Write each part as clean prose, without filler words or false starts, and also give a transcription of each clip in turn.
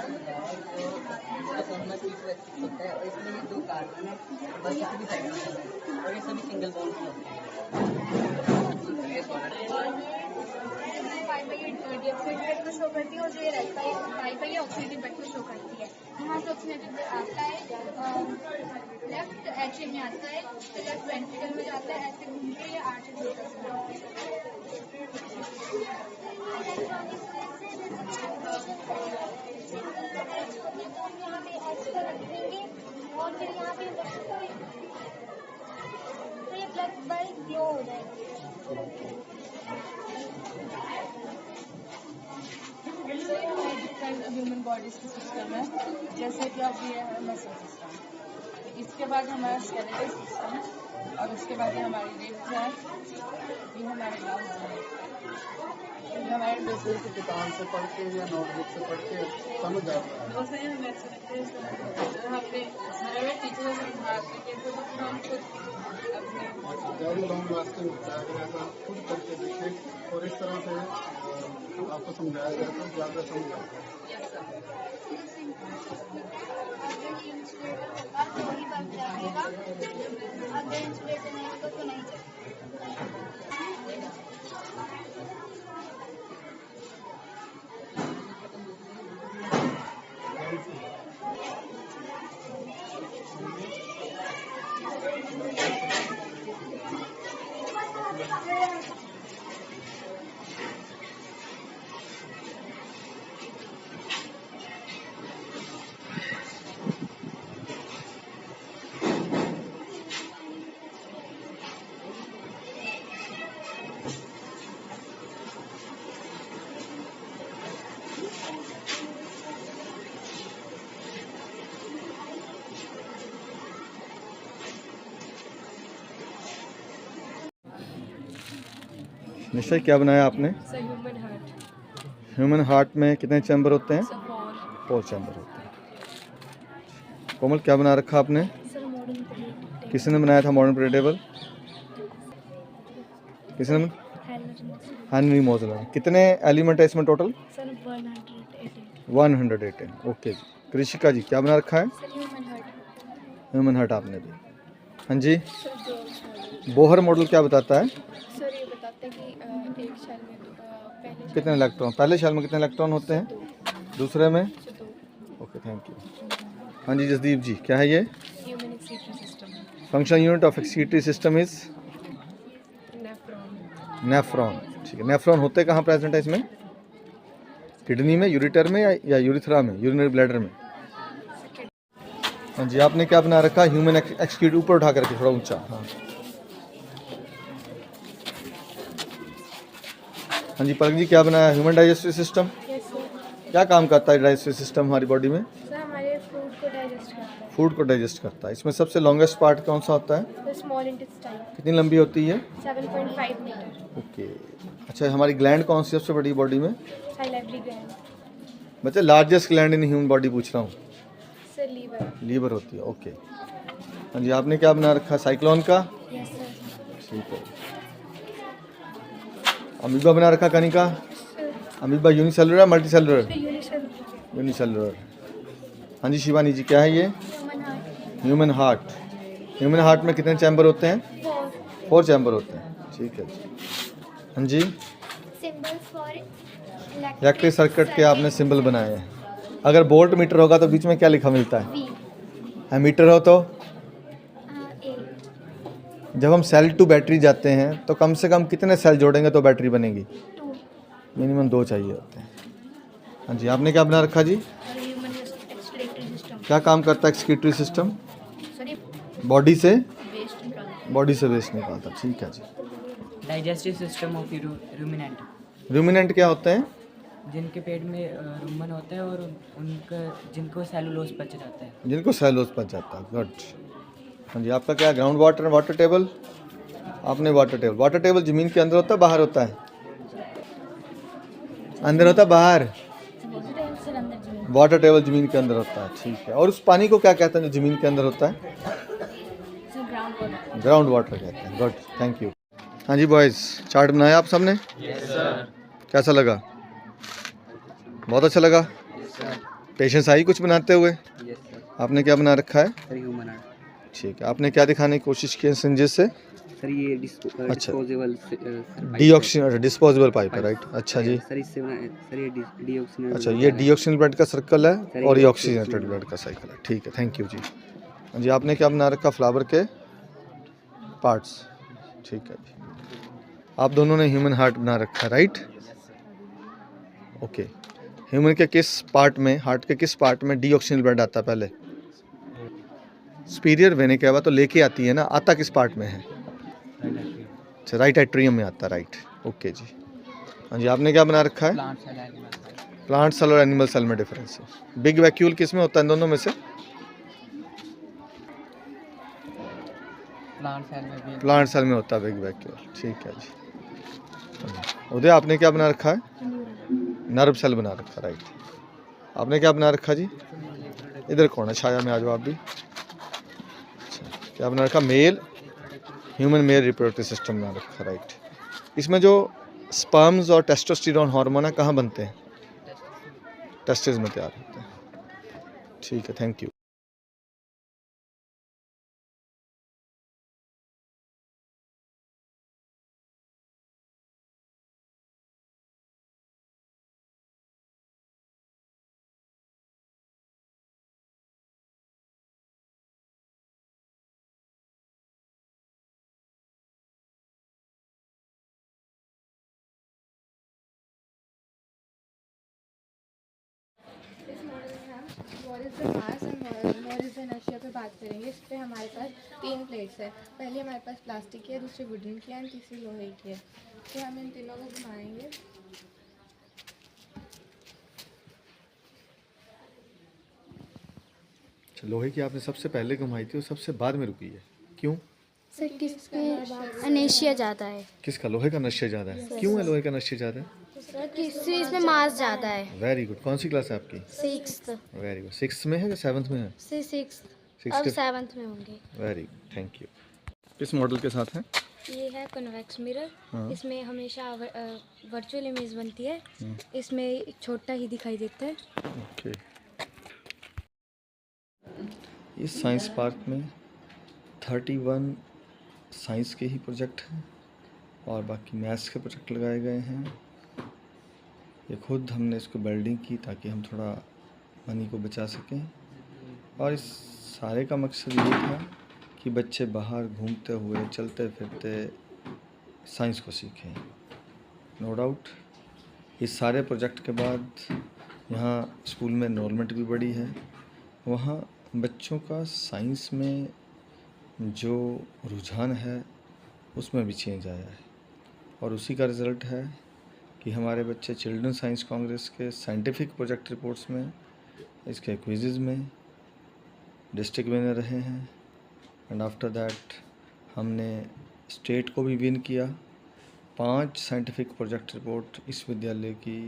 होता है और इसमें ये 2 कार्बन है बस किसी भी साइड में और ये सभी सिंगल बॉन्ड में होते हैं। 5/8 डीऑक्सीडेटिव इफेक्ट को शो करती है और जो ये रेड 5/8 ऑक्सीडेटिव इफेक्ट को शो करती है। यहाँ से ऑक्सीडेटिव आता है, लेफ्ट एच में आता है, फिर लेफ्ट वेंट्रिकल में जाता है, ऐसे घूम के ये आर्च में जाता है। और फिर यहाँ पे तो ये ब्लड बल्ब ग्लो हो जाएगा। ह्यूमन बॉडी सिस्टम है, जैसे कि अब ये है मसल सिस्टम, इसके बाद हमारा स्केलेटल सिस्टम और उसके बाद ये हमारी रिब्स है, ये हमारे लंग्स हैं, ये हमारे जैसे कि किताब से पढ़ के या नोटबुक से पढ़ के समझ आता है। वो सही हमें अच्छे लगते हैं, हमने सारे टीचर से समझाते हैं तो हम खुद अपने वेरी लॉन्ग लास्टिंग होता है। अगर ऐसा खुद करके देखें और इस तरह से आपको समझाया जाए तो ज़्यादा समझ आता है। अगर इंसुलेटर नहीं होगा तो नहीं चलेगा। निश्चय क्या बनाया आपने? ह्यूमन हार्ट, ह्यूमन हार्ट में कितने चैम्बर होते हैं? 4 चैम्बर होते हैं। कोमल क्या बना रखा आपने? किसने बनाया था मॉडर्न प्रेडिक्टेबल? किसने? हेनरी मोज़लर। कितने एलिमेंट है इसमें टोटल? 118। ओके जी। कृषिका जी क्या बना रखा है? ह्यूमन हार्ट आपने भी। हाँ जी। बोहर मॉडल क्या बताता है? सर ये बताते हैं कि एक सेल में कितने इलेक्ट्रॉन, पहले शेल में कितने इलेक्ट्रॉन होते हैं, दूसरे में? Okay thank you. हाँ जी जसदीप जी क्या है ये? Human excretory system, function unit of excretory system is nephron. Nephron. ठीक है, नेफ्रॉन होते कहाँ प्रेजेंट है इसमें? किडनी में, यूरिटर में या यूरिथ्रा में, यूरिनरी ब्लैडर में? हाँ जी आपने क्या बना रखा? ह्यूमन एक्सक्रीट ऊपर उठा करके थोड़ा ऊंचा। हाँ हाँ जी पलक जी क्या बनाया? Human digestive system. क्या काम करता है डाइजेस्टिव सिस्टम हमारी बॉडी में? सर हमारे फूड को डाइजेस्ट करता है। फूड को डाइजेस्ट करता है। इसमें सबसे लॉन्गेस्ट पार्ट कौन सा होता है? Small intestine. कितनी लंबी होती है? 7.5 मीटर। ओके। अच्छा हमारी ग्लैंड कौन सी सबसे बड़ी बॉडी में? साइलेटरी ग्लैंड। बच्चे largest gland in human body पूछ रहा हूँ। Sir liver. लीवर होती है। ओके। हाँ जी आपने क्या बना रखा? साइक्लोन का। Yes sir. ठीक है। अमीबा बना रखा? Kanika. Amoeba unicellular multi cellular? Unicellular. हाँ जी शिवानी जी क्या है ये? Human heart. ह्यूमन हार्ट में कितने चैम्बर होते हैं? 4 चैम्बर होते हैं। ठीक है जी। हाँ जी सिंबल्स फॉर इलेक्ट्रिक सर्किट के आपने सिंबल बनाए हैं। अगर वोल्ट मीटर होगा तो बीच में क्या लिखा मिलता है? मीटर हो तो जब हम सेल टू बैटरी जाते हैं तो कम से कम कितने सेल जोड़ेंगे तो बैटरी बनेगी? मिनिमम 2 चाहिए होते हैं। हाँ जी आपने क्या बना रखा जी? क्या काम करता है एक्सक्रीटरी सिस्टम? बॉडी से वेस्ट निकालता। ठीक है जी। Digestive system of ruminant, ruminant क्या होते हैं? जिनके पेट में रुमन होता है और उनका जिनको सेलुलोज पच जाता है। जिनको सेलुलोज पच जाता है। गुड। हाँ जी आपका क्या? Ground water table. आपने वाटर टेबल ज़मीन के अंदर होता है बाहर होता है? अंदर होता है बाहर? वाटर टेबल ज़मीन के अंदर होता है। ठीक है। और उस पानी को क्या कहते हैं जो ज़मीन के अंदर होता है? ग्राउंड वाटर कहते हैं। Good thank you. हाँ जी बॉयज़ चार्ट बनाया आप सबने? Yes sir. कैसा लगा? बहुत अच्छा लगा। पेशेंस आई कुछ बनाते हुए? Yes sir. आपने क्या बना रखा है? Sir human art. ठीक है, आपने क्या दिखाने की कोशिश की है सिंजेस से? सर ये अच्छा। डिस्पोजेबल डीऑक्सी डिस्पोजेबल पाइप है, राइट। अच्छा जी। सर इससे सर ये डीऑक्सीनेटेड। अच्छा, ये डीऑक्सीजन ब्लड का सर्कल है सर, और ये ये ऑक्सीजनेटेड ऑक्सीजनेटेड ब्लड का साइकिल है। ठीक है, थैंक यू जी। हाँ जी, आपने क्या बना रखा? फ्लावर के पार्ट्स। ठीक है जी। आप दोनों ने ह्यूमन हार्ट बना रखा है, राइट? ओके। ह्यूमन के किस पार्ट में, हार्ट के किस पार्ट में डीऑक्सीजन ब्लड आता है पहले? सुपीरियर वेने के बाद तो लेके आती है ना, आता किस पार्ट में है? अच्छा, राइट एट्रियम में आता है, राइट। ओके जी। हाँ जी, आपने क्या बना रखा है? प्लांट सेल और एनिमल सेल में डिफरेंस है। बिग वैक्यूल किस में होता है इन दोनों में से? प्लांट सेल में होता है बिग वैक्यूल। ठीक है जी। उदय, आपने क्या बना रखा है? नर्व सेल बना रखा, राइट। आपने क्या बना रखा जी? इधर कौन है? छाया में आ जाओ आप भी। अच्छा, क्या बना रखा? Male, human male reproductive system बना रखा, राइट। इसमें जो स्पर्म्स और टेस्टोस्टेरोन हार्मोन है कहाँ बनते हैं? टेस्टिस में तैयार होते हैं। ठीक है, thank you. What is the mass and what is the inertia पे बात करेंगे। इस पे हमारे पास 3 प्लेट्स है। पहली हमारे पास प्लास्टिक की है, दूसरी वुडन की है एंड तीसरी लोहे की है। तो हम इन तीनों को घुमाएंगे। लोहे की आपने सबसे पहले घुमाई थी और सबसे बाद में रुकी है, क्यों? सर किसमें अनेशिया ज़्यादा है? किसका? लोहे का नशे ज़्यादा है। क्यों है लोहे का नशे ज़्यादा है? सर किससे इसमें मास ज़्यादा है? Very good. कौन सी क्लास है आपकी? 6th very good. 6th में है या 7th में है? से 6th, Sixth अब के- 7th में होंगे। Very good, thank you. किस मॉडल के साथ है? ये है कन्वेक्स मिरर। हाँ। इसमें हमेशा वर्चुअल इमेज बनती है। इसमें छोटा ही दिखाई देता है। ओके। इस साइंस पार्क में 31 साइंस के ही प्रोजेक्ट हैं और बाकी मैथ्स के प्रोजेक्ट लगाए गए हैं। ये खुद हमने इसको बिल्डिंग की ताकि हम थोड़ा मनी को बचा सकें और इस सारे का मकसद ये था कि बच्चे बाहर घूमते हुए चलते फिरते साइंस को सीखें। नो डाउट इस सारे प्रोजेक्ट के बाद यहाँ स्कूल में एनरोलमेंट भी बढ़ी है। वहाँ बच्चों का साइंस में जो रुझान है उसमें भी चेंज आया है और उसी का रिज़ल्ट है कि हमारे बच्चे चिल्ड्रन साइंस कांग्रेस के साइंटिफिक प्रोजेक्ट रिपोर्ट्स में, इसके क्विज़ में डिस्ट्रिक्ट विनर रहे हैं एंड आफ्टर दैट हमने स्टेट को भी विन किया। 5 साइंटिफिक प्रोजेक्ट रिपोर्ट इस विद्यालय की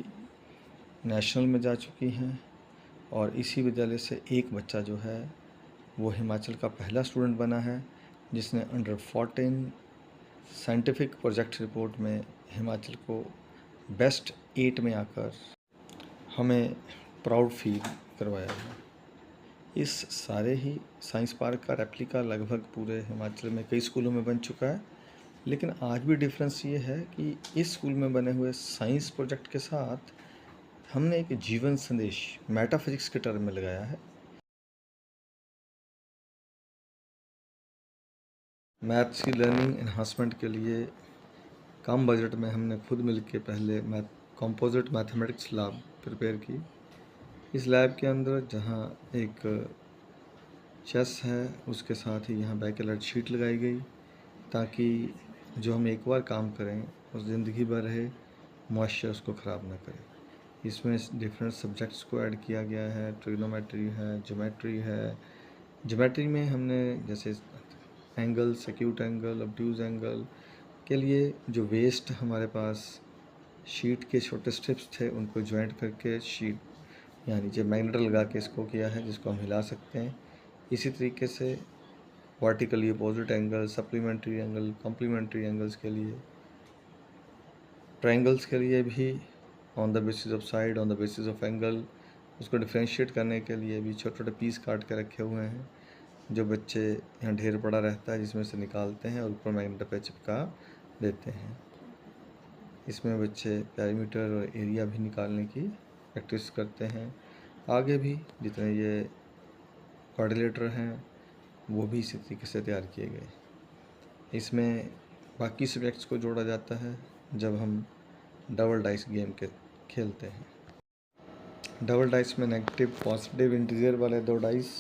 नेशनल में जा चुकी हैं और इसी विद्यालय से एक बच्चा जो है वो हिमाचल का पहला स्टूडेंट बना है जिसने अंडर 14 साइंटिफिक प्रोजेक्ट रिपोर्ट में हिमाचल को बेस्ट 8 में आकर हमें प्राउड फील करवाया है। इस सारे ही साइंस पार्क का रेप्लिका लगभग पूरे हिमाचल में कई स्कूलों में बन चुका है, लेकिन आज भी डिफरेंस ये है कि इस स्कूल में बने हुए साइंस प्रोजेक्ट के साथ हमने एक जीवन संदेश मेटाफिजिक्स के टर्म में लगाया है। मैथ्स की लर्निंग एनहांसमेंट के लिए कम बजट में हमने खुद मिलकर पहले कंपोजिट मैथमेटिक्स लैब प्रिपेयर की। इस लैब के अंदर जहाँ एक चेस है उसके साथ ही यहाँ बैकलाइट शीट लगाई गई ताकि जो हम एक बार काम करें उस ज़िंदगी भर रहे, मॉइस्चर उसको ख़राब ना करे। इसमें डिफरेंट सब्जेक्ट्स को ऐड किया गया है। ट्रिग्नोमेट्री है, ज्योमेट्री है। ज्योमेट्री में हमने जैसे angle, acute angle, obtuse angle के लिए जो वेस्ट हमारे पास शीट के छोटे स्ट्रिप्स थे उनको ज्वाइंट करके शीट यानी जो मैग्नेट लगा के इसको किया है जिसको हम हिला सकते हैं। इसी तरीके से vertically opposite angle, supplementary angle, complementary angles के लिए, ट्रायंगल्स के लिए भी on the basis of side, on the basis of angle उसको डिफ्रेंशिएट करने के लिए भी छोटे छोटे पीस काट के रखे हुए हैं, जो बच्चे यहाँ ढेर पड़ा रहता है जिसमें से निकालते हैं और ऊपर मैग्नेट पे चिपका देते हैं। इसमें बच्चे पैरामीटर और एरिया भी निकालने की प्रैक्टिस करते हैं। आगे भी जितने ये क्वाड्रिलेटर हैं वो भी इसी तरीके से तैयार किए गए। इसमें बाकी सब्जेक्ट्स को जोड़ा जाता है जब हम डबल डाइस गेम के खेलते हैं। डबल डाइस में नेगेटिव पॉजिटिव इंटीजर वाले 2 डाइस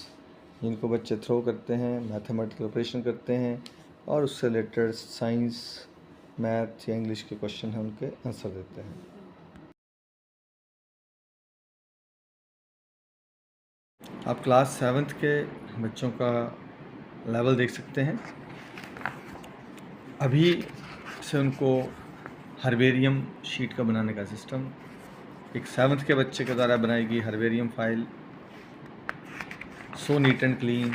जिनको बच्चे थ्रो करते हैं, मैथमेटिकल ऑपरेशन करते हैं और उससे रिलेटेड साइंस, मैथ या इंग्लिश के क्वेश्चन हैं उनके आंसर देते हैं। आप क्लास 7th के बच्चों का लेवल देख सकते हैं। अभी से उनको हर्बेरियम शीट का बनाने का सिस्टम एक 7th के बच्चे के द्वारा बनाई गई herbarium file, so neat and clean,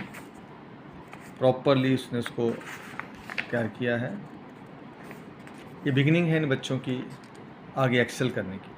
properly उसने उसको तैयार किया है। ये बिगिनिंग है इन बच्चों की आगे एक्सेल करने की।